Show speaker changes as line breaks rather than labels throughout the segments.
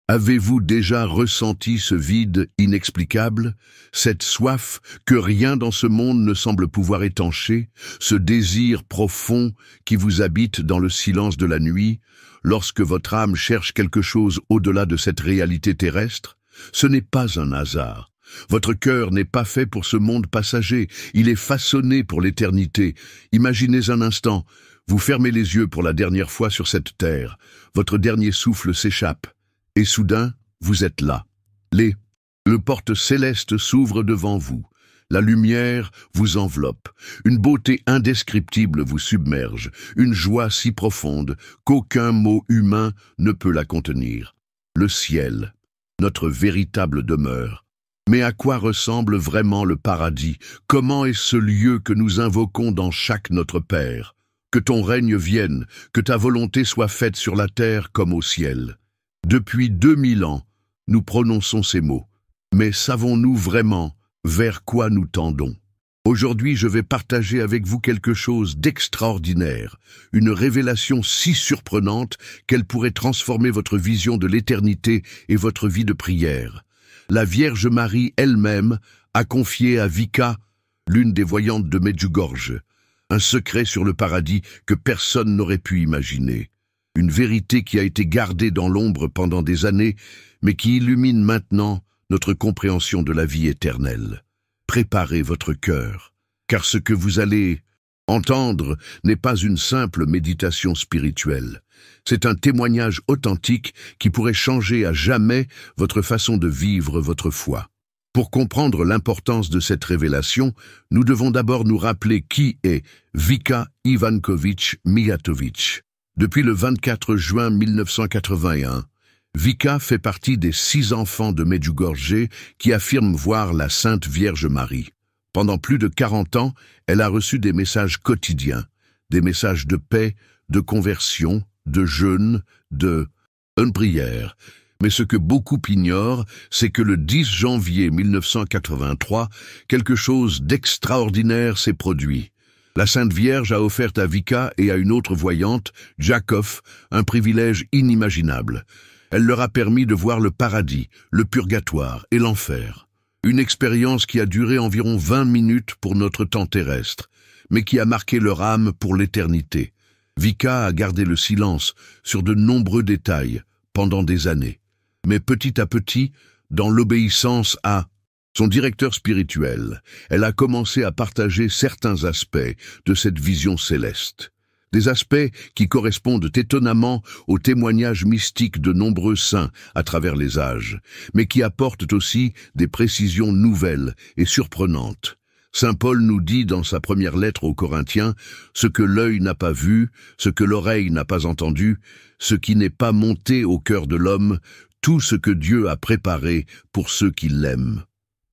Avez-vous déjà ressenti ce vide inexplicable, cette soif que rien dans ce monde ne semble pouvoir étancher, ce désir profond qui vous habite dans le silence de la nuit, lorsque votre âme cherche quelque chose au-delà de cette réalité terrestre? Ce n'est pas un hasard. Votre cœur n'est pas fait pour ce monde passager, il est façonné pour l'éternité. Imaginez un instant, vous fermez les yeux pour la dernière fois sur cette terre, votre dernier souffle s'échappe. Et soudain, vous êtes là. Le porte céleste s'ouvre devant vous. La lumière vous enveloppe. Une beauté indescriptible vous submerge. Une joie si profonde qu'aucun mot humain ne peut la contenir. Le ciel, notre véritable demeure. Mais à quoi ressemble vraiment le paradis? Comment est ce lieu que nous invoquons dans chaque Notre Père? Que ton règne vienne, que ta volonté soit faite sur la terre comme au ciel. Depuis 2000 ans, nous prononçons ces mots. Mais savons-nous vraiment vers quoi nous tendons? Aujourd'hui, je vais partager avec vous quelque chose d'extraordinaire, une révélation si surprenante qu'elle pourrait transformer votre vision de l'éternité et votre vie de prière. La Vierge Marie elle-même a confié à Vika, l'une des voyantes de Medjugorje, un secret sur le paradis que personne n'aurait pu imaginer. Une vérité qui a été gardée dans l'ombre pendant des années, mais qui illumine maintenant notre compréhension de la vie éternelle. Préparez votre cœur, car ce que vous allez entendre n'est pas une simple méditation spirituelle. C'est un témoignage authentique qui pourrait changer à jamais votre façon de vivre votre foi. Pour comprendre l'importance de cette révélation, nous devons d'abord nous rappeler qui est Vika Ivanković Mijatović. Depuis le 24 juin 1981, Vika fait partie des 6 enfants de Medjugorje qui affirment voir la Sainte Vierge Marie. Pendant plus de 40 ans, elle a reçu des messages quotidiens, des messages de paix, de conversion, de jeûne, de prière. Mais ce que beaucoup ignorent, c'est que le 10 janvier 1983, quelque chose d'extraordinaire s'est produit. La Sainte Vierge a offert à Vika et à une autre voyante, Jakov, un privilège inimaginable. Elle leur a permis de voir le paradis, le purgatoire et l'enfer. Une expérience qui a duré environ 20 minutes pour notre temps terrestre, mais qui a marqué leur âme pour l'éternité. Vika a gardé le silence sur de nombreux détails pendant des années. Mais petit à petit, dans l'obéissance à son directeur spirituel, elle a commencé à partager certains aspects de cette vision céleste. Des aspects qui correspondent étonnamment aux témoignages mystiques de nombreux saints à travers les âges, mais qui apportent aussi des précisions nouvelles et surprenantes. Saint Paul nous dit dans sa première lettre aux Corinthiens, « Ce que l'œil n'a pas vu, ce que l'oreille n'a pas entendu, ce qui n'est pas monté au cœur de l'homme, tout ce que Dieu a préparé pour ceux qui l'aiment. »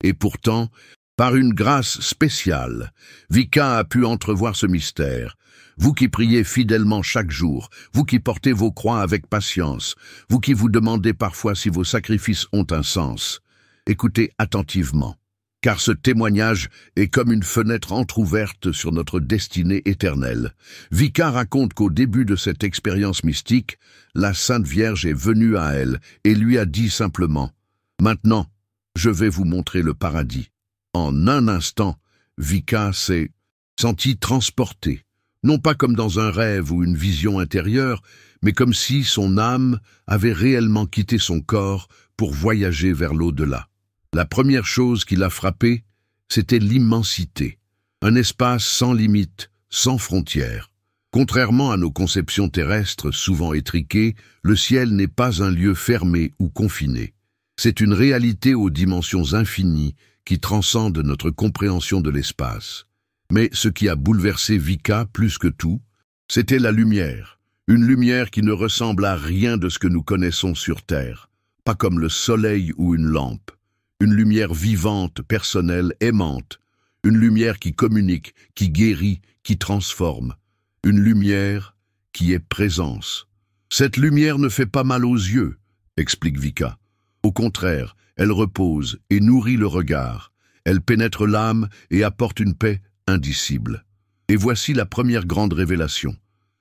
Et pourtant, par une grâce spéciale, Vika a pu entrevoir ce mystère. Vous qui priez fidèlement chaque jour, vous qui portez vos croix avec patience, vous qui vous demandez parfois si vos sacrifices ont un sens, écoutez attentivement, car ce témoignage est comme une fenêtre entr'ouverte sur notre destinée éternelle. Vika raconte qu'au début de cette expérience mystique, la Sainte Vierge est venue à elle et lui a dit simplement « Maintenant, je vais vous montrer le paradis. » En un instant, Vika s'est sentie transportée, non pas comme dans un rêve ou une vision intérieure, mais comme si son âme avait réellement quitté son corps pour voyager vers l'au-delà. La première chose qui l'a frappée, c'était l'immensité, un espace sans limite, sans frontières. Contrairement à nos conceptions terrestres souvent étriquées, le ciel n'est pas un lieu fermé ou confiné. C'est une réalité aux dimensions infinies qui transcende notre compréhension de l'espace. Mais ce qui a bouleversé Vika plus que tout, c'était la lumière. Une lumière qui ne ressemble à rien de ce que nous connaissons sur Terre, pas comme le soleil ou une lampe. Une lumière vivante, personnelle, aimante. Une lumière qui communique, qui guérit, qui transforme. Une lumière qui est présence. Cette lumière ne fait pas mal aux yeux, explique Vika. Au contraire, elle repose et nourrit le regard. Elle pénètre l'âme et apporte une paix indicible. Et voici la première grande révélation.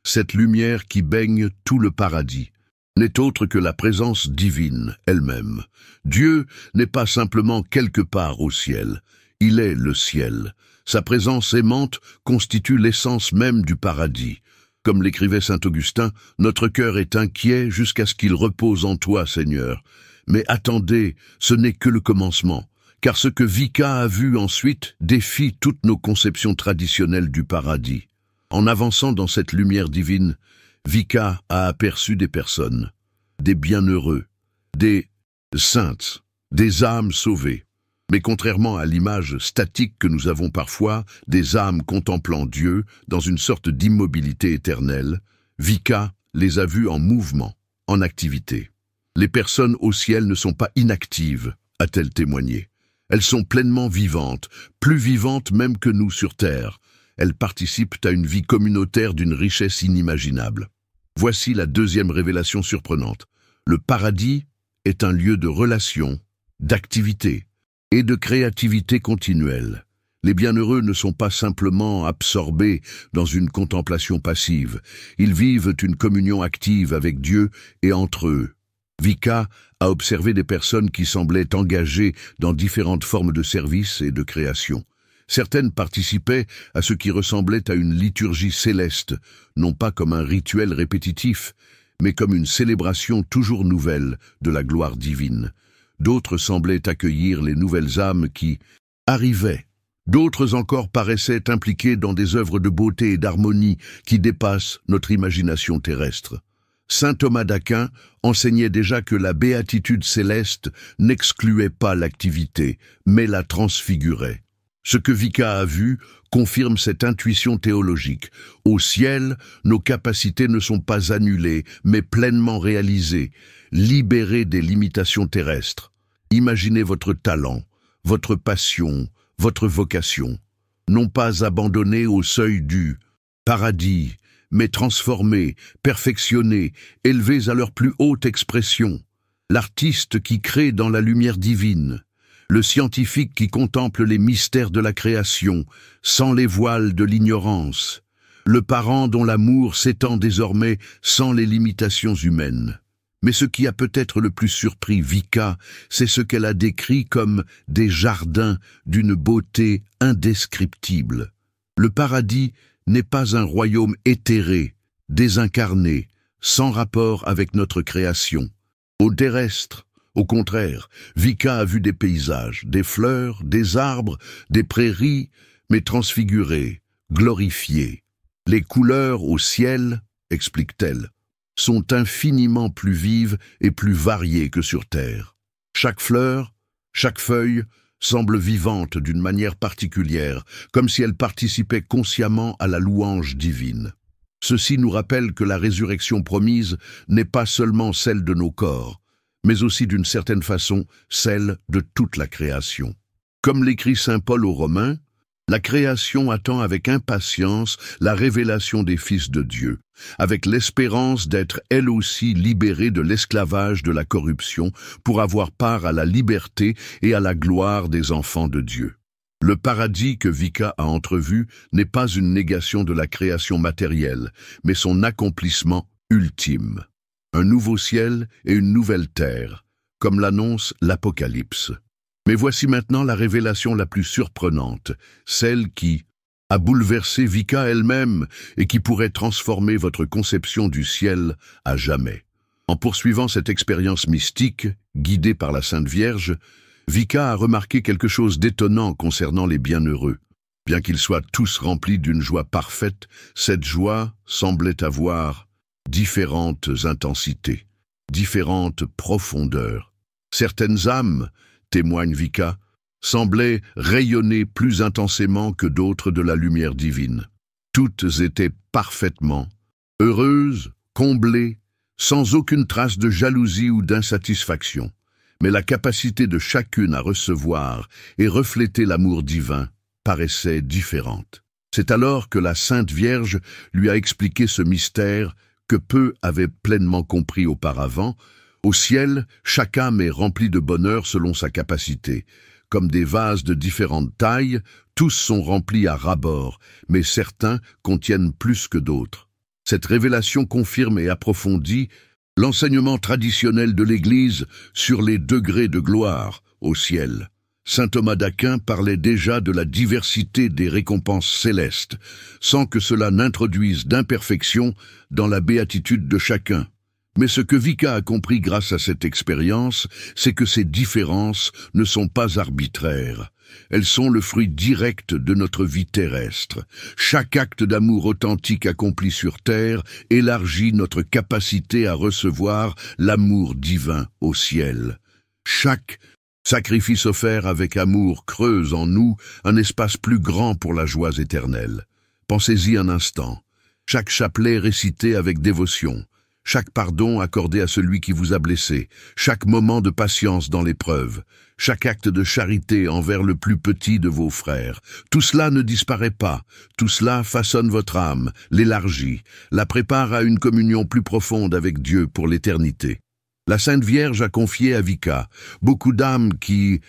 Cette lumière qui baigne tout le paradis. n'est autre que la présence divine elle-même. Dieu n'est pas simplement quelque part au ciel, il est le ciel. Sa présence aimante constitue l'essence même du paradis. Comme l'écrivait saint Augustin, notre cœur est inquiet jusqu'à ce qu'il repose en toi, Seigneur. Mais attendez, ce n'est que le commencement, car ce que Vika a vu ensuite défie toutes nos conceptions traditionnelles du paradis. En avançant dans cette lumière divine, Vika a aperçu des personnes, des bienheureux, des saintes, des âmes sauvées. Mais contrairement à l'image statique que nous avons parfois des âmes contemplant Dieu dans une sorte d'immobilité éternelle, Vika les a vues en mouvement, en activité. Les personnes au ciel ne sont pas inactives, a-t-elle témoigné. Elles sont pleinement vivantes, plus vivantes même que nous sur terre. Elles participent à une vie communautaire d'une richesse inimaginable. Voici la deuxième révélation surprenante. Le paradis est un lieu de relation, d'activité et de créativité continuelle. Les bienheureux ne sont pas simplement absorbés dans une contemplation passive. Ils vivent une communion active avec Dieu et entre eux. Vika a observé des personnes qui semblaient engagées dans différentes formes de service et de création. Certaines participaient à ce qui ressemblait à une liturgie céleste, non pas comme un rituel répétitif, mais comme une célébration toujours nouvelle de la gloire divine. D'autres semblaient accueillir les nouvelles âmes qui arrivaient. D'autres encore paraissaient impliqués dans des œuvres de beauté et d'harmonie qui dépassent notre imagination terrestre. Saint Thomas d'Aquin enseignait déjà que la béatitude céleste n'excluait pas l'activité, mais la transfigurait. Ce que Vika a vu confirme cette intuition théologique. Au ciel, nos capacités ne sont pas annulées, mais pleinement réalisées, libérées des limitations terrestres. Imaginez votre talent, votre passion, votre vocation, non pas abandonnés au seuil du paradis, mais transformés, perfectionnés, élevés à leur plus haute expression. L'artiste qui crée dans la lumière divine, le scientifique qui contemple les mystères de la création, sans les voiles de l'ignorance, le parent dont l'amour s'étend désormais sans les limitations humaines. Mais ce qui a peut-être le plus surpris Vika, c'est ce qu'elle a décrit comme des jardins d'une beauté indescriptible. Le paradis n'est pas un royaume éthéré, désincarné, sans rapport avec notre création. Au terrestre, au contraire, Vika a vu des paysages, des fleurs, des arbres, des prairies, mais transfigurés, glorifiés. Les couleurs au ciel, explique-t-elle, sont infiniment plus vives et plus variées que sur terre. Chaque fleur, chaque feuille semble vivante d'une manière particulière, comme si elle participait consciemment à la louange divine. Ceci nous rappelle que la résurrection promise n'est pas seulement celle de nos corps, mais aussi d'une certaine façon celle de toute la création. Comme l'écrit saint Paul aux Romains, la création attend avec impatience la révélation des fils de Dieu, avec l'espérance d'être elle aussi libérée de l'esclavage de la corruption pour avoir part à la liberté et à la gloire des enfants de Dieu. Le paradis que Vika a entrevu n'est pas une négation de la création matérielle, mais son accomplissement ultime. Un nouveau ciel et une nouvelle terre, comme l'annonce l'Apocalypse. Mais voici maintenant la révélation la plus surprenante, celle qui a bouleversé Vika elle-même et qui pourrait transformer votre conception du ciel à jamais. En poursuivant cette expérience mystique, guidée par la Sainte Vierge, Vika a remarqué quelque chose d'étonnant concernant les bienheureux. Bien qu'ils soient tous remplis d'une joie parfaite, cette joie semblait avoir différentes intensités, différentes profondeurs. Certaines âmes, témoigne Vika, semblaient rayonner plus intensément que d'autres de la lumière divine. Toutes étaient parfaitement heureuses, comblées, sans aucune trace de jalousie ou d'insatisfaction. Mais la capacité de chacune à recevoir et refléter l'amour divin paraissait différente. C'est alors que la Sainte Vierge lui a expliqué ce mystère que peu avaient pleinement compris auparavant. Au ciel, chaque âme est remplie de bonheur selon sa capacité. Comme des vases de différentes tailles, tous sont remplis à ras-bord, mais certains contiennent plus que d'autres. Cette révélation confirme et approfondit L'enseignement traditionnel de l'Église sur les degrés de gloire au ciel. Saint Thomas d'Aquin parlait déjà de la diversité des récompenses célestes, sans que cela n'introduise d'imperfection dans la béatitude de chacun. Mais ce que Vika a compris grâce à cette expérience, c'est que ces différences ne sont pas arbitraires. Elles sont le fruit direct de notre vie terrestre. Chaque acte d'amour authentique accompli sur terre élargit notre capacité à recevoir l'amour divin au ciel. Chaque sacrifice offert avec amour creuse en nous un espace plus grand pour la joie éternelle. Pensez-y un instant. Chaque chapelet récité avec dévotion, chaque pardon accordé à celui qui vous a blessé, chaque moment de patience dans l'épreuve, chaque acte de charité envers le plus petit de vos frères, tout cela ne disparaît pas, tout cela façonne votre âme, l'élargit, la prépare à une communion plus profonde avec Dieu pour l'éternité. La Sainte Vierge a confié à Vika beaucoup d'âmes qui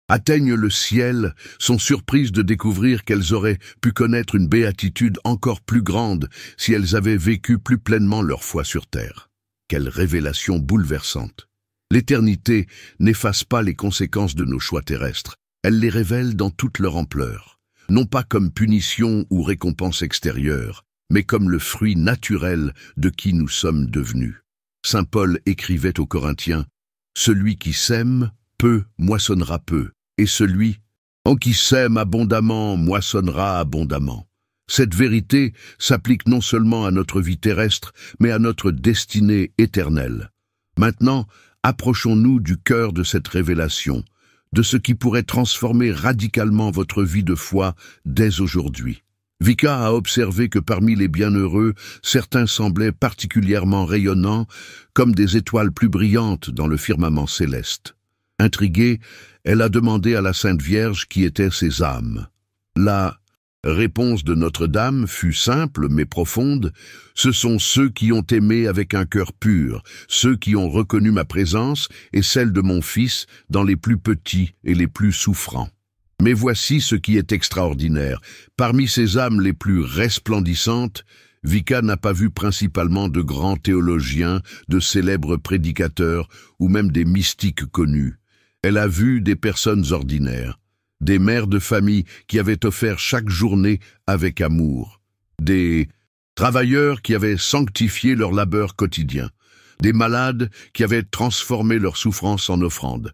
atteignent le ciel, sont surprises de découvrir qu'elles auraient pu connaître une béatitude encore plus grande si elles avaient vécu plus pleinement leur foi sur terre. Quelle révélation bouleversante! L'éternité n'efface pas les conséquences de nos choix terrestres, elle les révèle dans toute leur ampleur, non pas comme punition ou récompense extérieure, mais comme le fruit naturel de qui nous sommes devenus. Saint Paul écrivait aux Corinthiens « Celui qui sème peu moissonnera peu, et celui qui sème abondamment moissonnera abondamment. » Cette vérité s'applique non seulement à notre vie terrestre, mais à notre destinée éternelle. Maintenant, approchons-nous du cœur de cette révélation, de ce qui pourrait transformer radicalement votre vie de foi dès aujourd'hui. Vika a observé que parmi les bienheureux, certains semblaient particulièrement rayonnants, comme des étoiles plus brillantes dans le firmament céleste. Intriguée, elle a demandé à la Sainte Vierge qui étaient ces âmes. La réponse de Notre-Dame fut simple mais profonde. Ce sont ceux qui ont aimé avec un cœur pur, ceux qui ont reconnu ma présence et celle de mon Fils dans les plus petits et les plus souffrants. Mais voici ce qui est extraordinaire. Parmi ces âmes les plus resplendissantes, Vika n'a pas vu principalement de grands théologiens, de célèbres prédicateurs ou même des mystiques connus. Elle a vu des personnes ordinaires, des mères de famille qui avaient offert chaque journée avec amour, des travailleurs qui avaient sanctifié leur labeur quotidien, des malades qui avaient transformé leur souffrance en offrande.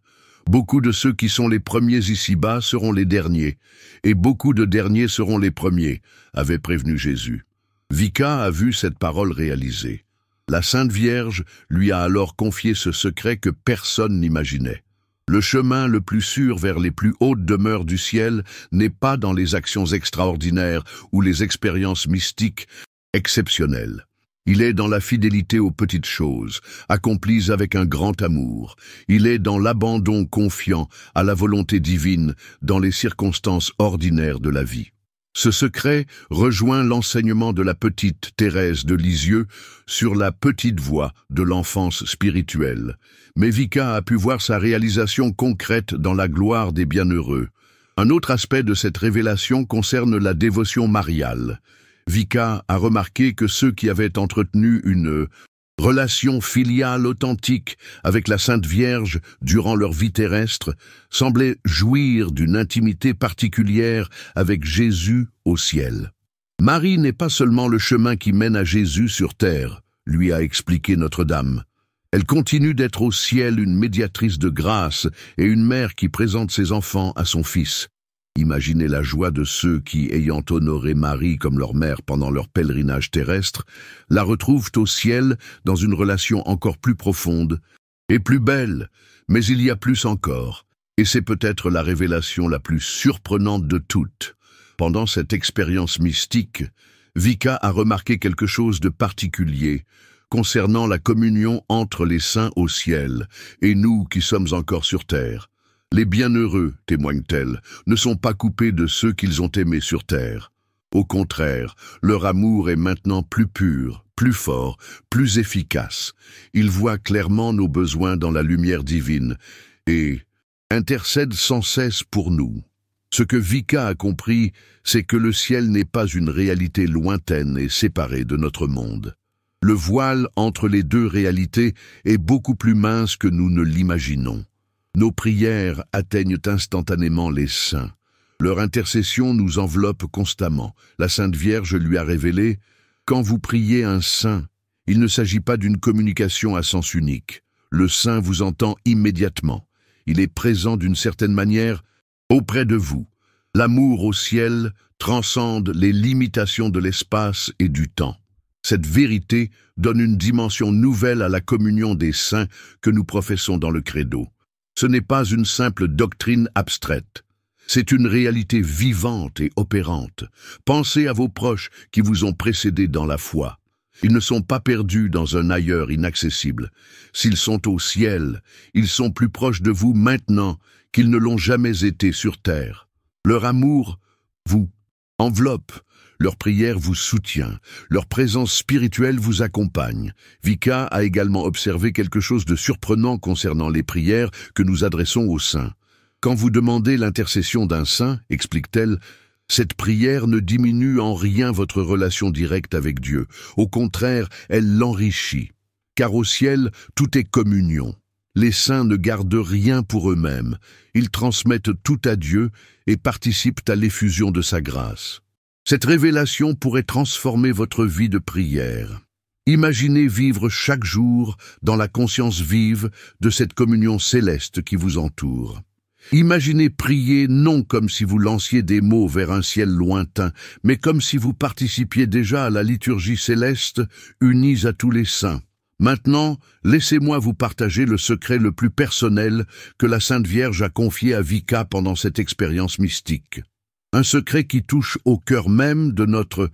Beaucoup de ceux qui sont les premiers ici-bas seront les derniers, et beaucoup de derniers seront les premiers, avait prévenu Jésus. Vika a vu cette parole réalisée. La Sainte Vierge lui a alors confié ce secret que personne n'imaginait. Le chemin le plus sûr vers les plus hautes demeures du ciel n'est pas dans les actions extraordinaires ou les expériences mystiques exceptionnelles. Il est dans la fidélité aux petites choses, accomplies avec un grand amour. Il est dans l'abandon confiant à la volonté divine dans les circonstances ordinaires de la vie. Ce secret rejoint l'enseignement de la petite Thérèse de Lisieux sur la petite voie de l'enfance spirituelle. Mais Vika a pu voir sa réalisation concrète dans la gloire des bienheureux. Un autre aspect de cette révélation concerne la dévotion mariale. Vika a remarqué que ceux qui avaient entretenu une relation filiale authentique avec la Sainte Vierge durant leur vie terrestre semblaient jouir d'une intimité particulière avec Jésus au ciel. Marie n'est pas seulement le chemin qui mène à Jésus sur terre, lui a expliqué Notre-Dame. Elle continue d'être au ciel une médiatrice de grâce et une mère qui présente ses enfants à son Fils. Imaginez la joie de ceux qui, ayant honoré Marie comme leur mère pendant leur pèlerinage terrestre, la retrouvent au ciel dans une relation encore plus profonde et plus belle, mais il y a plus encore, et c'est peut-être la révélation la plus surprenante de toutes. Pendant cette expérience mystique, Vika a remarqué quelque chose de particulier concernant la communion entre les saints au ciel et nous qui sommes encore sur terre. Les bienheureux, témoigne-t-elle, ne sont pas coupés de ceux qu'ils ont aimés sur terre. Au contraire, leur amour est maintenant plus pur, plus fort, plus efficace. Ils voient clairement nos besoins dans la lumière divine et intercèdent sans cesse pour nous. Ce que Vika a compris, c'est que le ciel n'est pas une réalité lointaine et séparée de notre monde. Le voile entre les deux réalités est beaucoup plus mince que nous ne l'imaginons. Nos prières atteignent instantanément les saints. Leur intercession nous enveloppe constamment. La Sainte Vierge lui a révélé « Quand vous priez un saint, il ne s'agit pas d'une communication à sens unique. Le saint vous entend immédiatement. Il est présent d'une certaine manière auprès de vous. L'amour au ciel transcende les limitations de l'espace et du temps. Cette vérité donne une dimension nouvelle à la communion des saints que nous professons dans le credo. Ce n'est pas une simple doctrine abstraite. C'est une réalité vivante et opérante. Pensez à vos proches qui vous ont précédés dans la foi. Ils ne sont pas perdus dans un ailleurs inaccessible. S'ils sont au ciel, ils sont plus proches de vous maintenant qu'ils ne l'ont jamais été sur terre. Leur amour vous enveloppe, leur prière vous soutient, leur présence spirituelle vous accompagne. Vika a également observé quelque chose de surprenant concernant les prières que nous adressons aux saints. Quand vous demandez l'intercession d'un saint, explique-t-elle, cette prière ne diminue en rien votre relation directe avec Dieu. Au contraire, elle l'enrichit. Car au ciel, tout est communion. Les saints ne gardent rien pour eux-mêmes. Ils transmettent tout à Dieu et participent à l'effusion de sa grâce. Cette révélation pourrait transformer votre vie de prière. Imaginez vivre chaque jour dans la conscience vive de cette communion céleste qui vous entoure. Imaginez prier non comme si vous lanciez des mots vers un ciel lointain, mais comme si vous participiez déjà à la liturgie céleste, unis à tous les saints. Maintenant, laissez-moi vous partager le secret le plus personnel que la Sainte Vierge a confié à Vika pendant cette expérience mystique. Un secret qui touche au cœur même de notre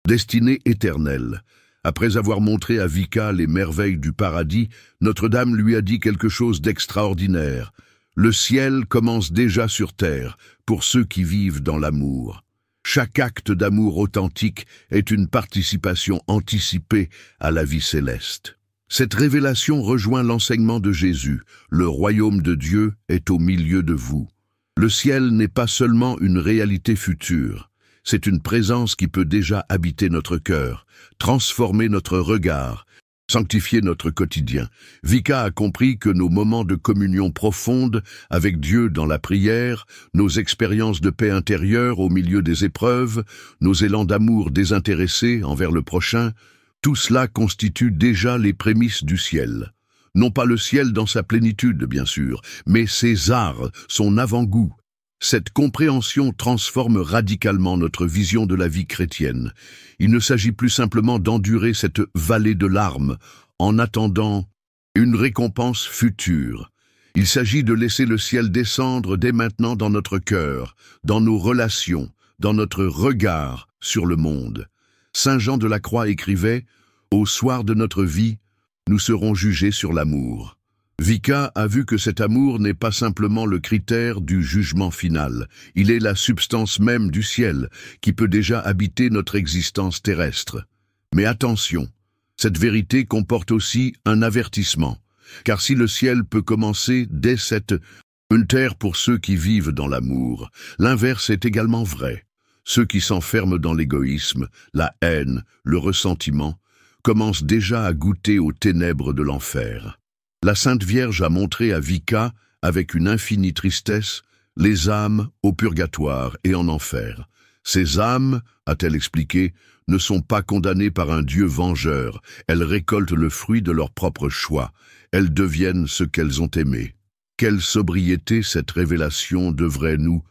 destinée éternelle. Après avoir montré à Vika les merveilles du paradis, Notre-Dame lui a dit quelque chose d'extraordinaire. Le ciel commence déjà sur terre pour ceux qui vivent dans l'amour. Chaque acte d'amour authentique est une participation anticipée à la vie céleste. Cette révélation rejoint l'enseignement de Jésus. Le royaume de Dieu est au milieu de vous. Le ciel n'est pas seulement une réalité future, c'est une présence qui peut déjà habiter notre cœur, transformer notre regard, sanctifier notre quotidien. Vika a compris que nos moments de communion profonde avec Dieu dans la prière, nos expériences de paix intérieure au milieu des épreuves, nos élans d'amour désintéressés envers le prochain, tout cela constitue déjà les prémices du ciel. Non pas le ciel dans sa plénitude, bien sûr, mais ses arts, son avant-goût. Cette compréhension transforme radicalement notre vision de la vie chrétienne. Il ne s'agit plus simplement d'endurer cette vallée de larmes en attendant une récompense future. Il s'agit de laisser le ciel descendre dès maintenant dans notre cœur, dans nos relations, dans notre regard sur le monde. Saint Jean de la Croix écrivait « Au soir de notre vie, nous serons jugés sur l'amour ». Vika a vu que cet amour n'est pas simplement le critère du jugement final. Il est la substance même du ciel, qui peut déjà habiter notre existence terrestre. Mais attention, cette vérité comporte aussi un avertissement. Car si le ciel peut commencer dès une terre pour ceux qui vivent dans l'amour, l'inverse est également vrai. Ceux qui s'enferment dans l'égoïsme, la haine, le ressentiment, commencent déjà à goûter aux ténèbres de l'enfer. La Sainte Vierge a montré à Vika, avec une infinie tristesse, les âmes au purgatoire et en enfer. Ces âmes, a-t-elle expliqué, ne sont pas condamnées par un Dieu vengeur. Elles récoltent le fruit de leur propre choix. Elles deviennent ce qu'elles ont aimé. Quelle sobriété cette révélation devrait nous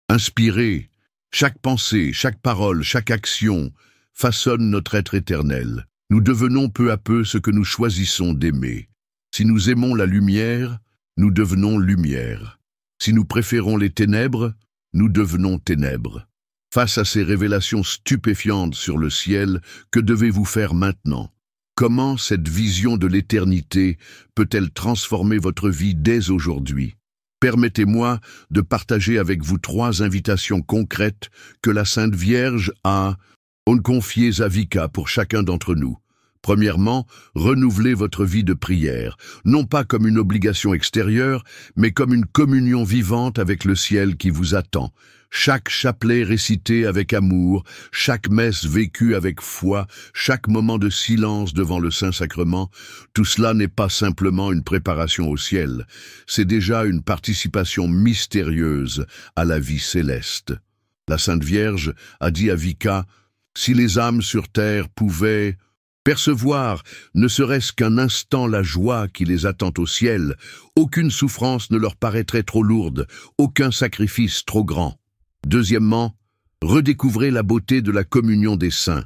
inspirer. Chaque pensée, chaque parole, chaque action façonne notre être éternel. Nous devenons peu à peu ce que nous choisissons d'aimer. Si nous aimons la lumière, nous devenons lumière. Si nous préférons les ténèbres, nous devenons ténèbres. Face à ces révélations stupéfiantes sur le ciel, que devez-vous faire maintenant? Comment cette vision de l'éternité peut-elle transformer votre vie dès aujourd'hui? Permettez-moi de partager avec vous 3 invitations concrètes que la Sainte Vierge a confiées à Vika pour chacun d'entre nous. Premièrement, renouvelez votre vie de prière, non pas comme une obligation extérieure, mais comme une communion vivante avec le ciel qui vous attend. Chaque chapelet récité avec amour, chaque messe vécue avec foi, chaque moment de silence devant le Saint-Sacrement, tout cela n'est pas simplement une préparation au ciel, c'est déjà une participation mystérieuse à la vie céleste. La Sainte Vierge a dit à Vika, « Si les âmes sur terre pouvaient percevoir, ne serait-ce qu'un instant la joie qui les attend au ciel, aucune souffrance ne leur paraîtrait trop lourde, aucun sacrifice trop grand. » Deuxièmement, redécouvrez la beauté de la communion des saints.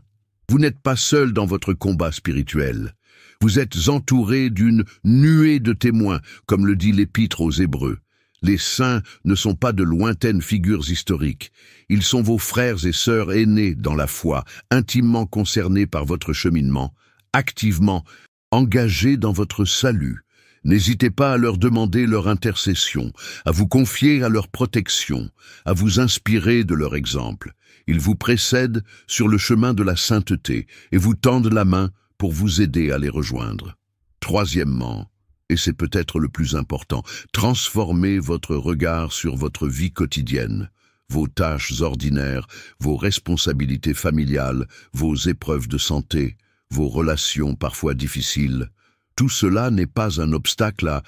Vous n'êtes pas seul dans votre combat spirituel. Vous êtes entouré d'une nuée de témoins, comme le dit l'Épître aux Hébreux. Les saints ne sont pas de lointaines figures historiques. Ils sont vos frères et sœurs aînés dans la foi, intimement concernés par votre cheminement, activement engagés dans votre salut. N'hésitez pas à leur demander leur intercession, à vous confier à leur protection, à vous inspirer de leur exemple. Ils vous précèdent sur le chemin de la sainteté et vous tendent la main pour vous aider à les rejoindre. Troisièmement, et c'est peut-être le plus important, transformez votre regard sur votre vie quotidienne, vos tâches ordinaires, vos responsabilités familiales, vos épreuves de santé, vos relations parfois difficiles. Tout cela n'est pas un obstacle à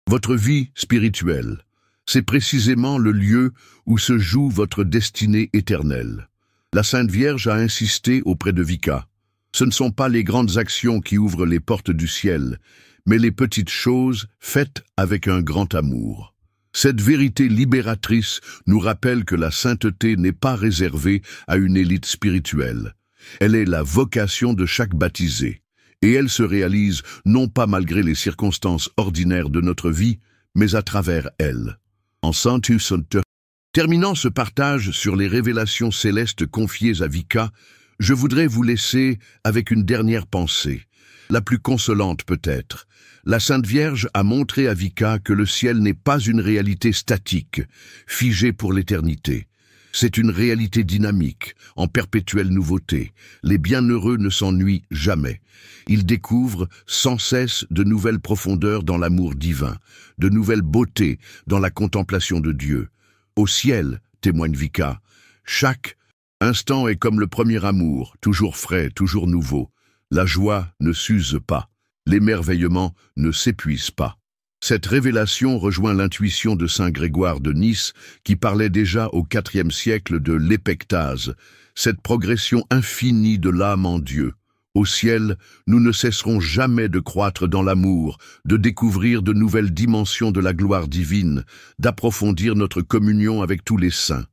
votre vie spirituelle. C'est précisément le lieu où se joue votre destinée éternelle. La Sainte Vierge a insisté auprès de Vika. Ce ne sont pas les grandes actions qui ouvrent les portes du ciel, mais les petites choses faites avec un grand amour. Cette vérité libératrice nous rappelle que la sainteté n'est pas réservée à une élite spirituelle. Elle est la vocation de chaque baptisé. Et elle se réalise non pas malgré les circonstances ordinaires de notre vie, mais à travers elles. En Sanctus terminant ce partage sur les révélations célestes confiées à Vika, je voudrais vous laisser avec une dernière pensée, la plus consolante peut-être. La Sainte Vierge a montré à Vika que le ciel n'est pas une réalité statique, figée pour l'éternité. C'est une réalité dynamique, en perpétuelle nouveauté. Les bienheureux ne s'ennuient jamais. Ils découvrent sans cesse de nouvelles profondeurs dans l'amour divin, de nouvelles beautés dans la contemplation de Dieu. Au ciel, témoigne Vika, chaque instant est comme le premier amour, toujours frais, toujours nouveau. La joie ne s'use pas, l'émerveillement ne s'épuise pas. Cette révélation rejoint l'intuition de saint Grégoire de Nice qui parlait déjà au IVe siècle de l'épectase, cette progression infinie de l'âme en Dieu. Au ciel, nous ne cesserons jamais de croître dans l'amour, de découvrir de nouvelles dimensions de la gloire divine, d'approfondir notre communion avec tous les saints.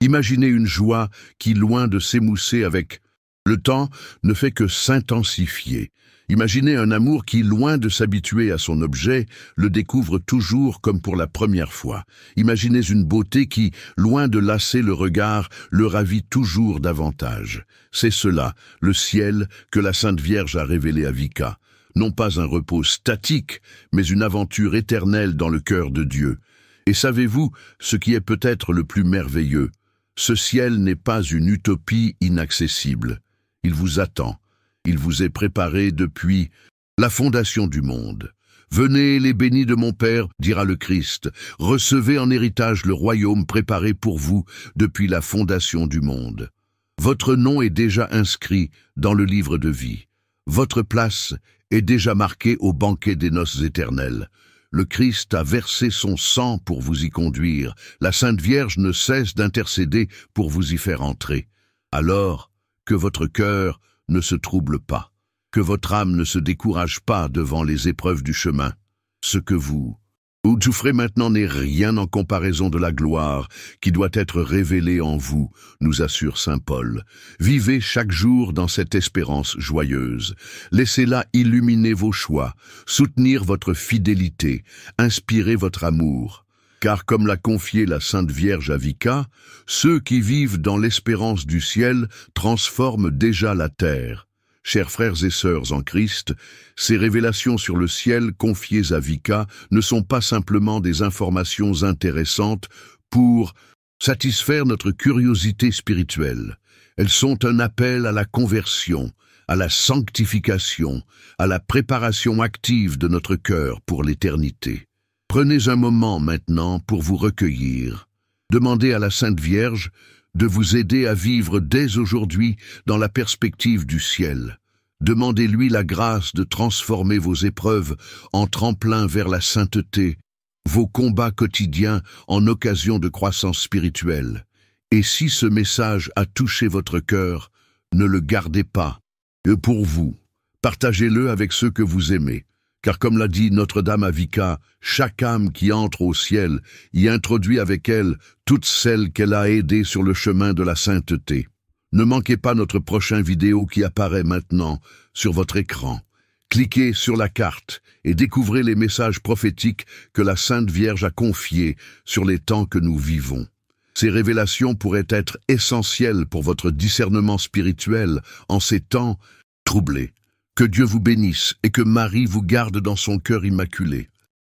Imaginez une joie qui, loin de s'émousser avec le temps, ne fait que s'intensifier. Imaginez un amour qui, loin de s'habituer à son objet, le découvre toujours comme pour la première fois. Imaginez une beauté qui, loin de lasser le regard, le ravit toujours davantage. C'est cela, le ciel, que la Sainte Vierge a révélé à Vika. Non pas un repos statique, mais une aventure éternelle dans le cœur de Dieu. Et savez-vous ce qui est peut-être le plus merveilleux? Ce ciel n'est pas une utopie inaccessible. Il vous attend. Il vous est préparé depuis la fondation du monde. Venez, les bénis de mon Père, dira le Christ, recevez en héritage le royaume préparé pour vous depuis la fondation du monde. Votre nom est déjà inscrit dans le livre de vie. Votre place est déjà marquée au banquet des noces éternelles. Le Christ a versé son sang pour vous y conduire. La Sainte Vierge ne cesse d'intercéder pour vous y faire entrer. Alors, que votre cœur ne se trouble pas, que votre âme ne se décourage pas devant les épreuves du chemin. Ce que vous souffrez maintenant n'est rien en comparaison de la gloire qui doit être révélée en vous, nous assure saint Paul. Vivez chaque jour dans cette espérance joyeuse. Laissez-la illuminer vos choix, soutenir votre fidélité, inspirer votre amour. Car comme l'a confié la Sainte Vierge à Vika, ceux qui vivent dans l'espérance du ciel transforment déjà la terre. Chers frères et sœurs en Christ, ces révélations sur le ciel confiées à Vika ne sont pas simplement des informations intéressantes pour satisfaire notre curiosité spirituelle. Elles sont un appel à la conversion, à la sanctification, à la préparation active de notre cœur pour l'éternité. Prenez un moment maintenant pour vous recueillir. Demandez à la Sainte Vierge de vous aider à vivre dès aujourd'hui dans la perspective du ciel. Demandez-lui la grâce de transformer vos épreuves en tremplin vers la sainteté, vos combats quotidiens en occasion de croissance spirituelle. Et si ce message a touché votre cœur, ne le gardez pas. Pour vous, partagez-le avec ceux que vous aimez. Car comme l'a dit Notre-Dame à Vica, chaque âme qui entre au ciel y introduit avec elle toutes celles qu'elle a aidées sur le chemin de la sainteté. Ne manquez pas notre prochain vidéo qui apparaît maintenant sur votre écran. Cliquez sur la carte et découvrez les messages prophétiques que la Sainte Vierge a confiés sur les temps que nous vivons. Ces révélations pourraient être essentielles pour votre discernement spirituel en ces temps troublés. Que Dieu vous bénisse et que Marie vous garde dans son cœur immaculé.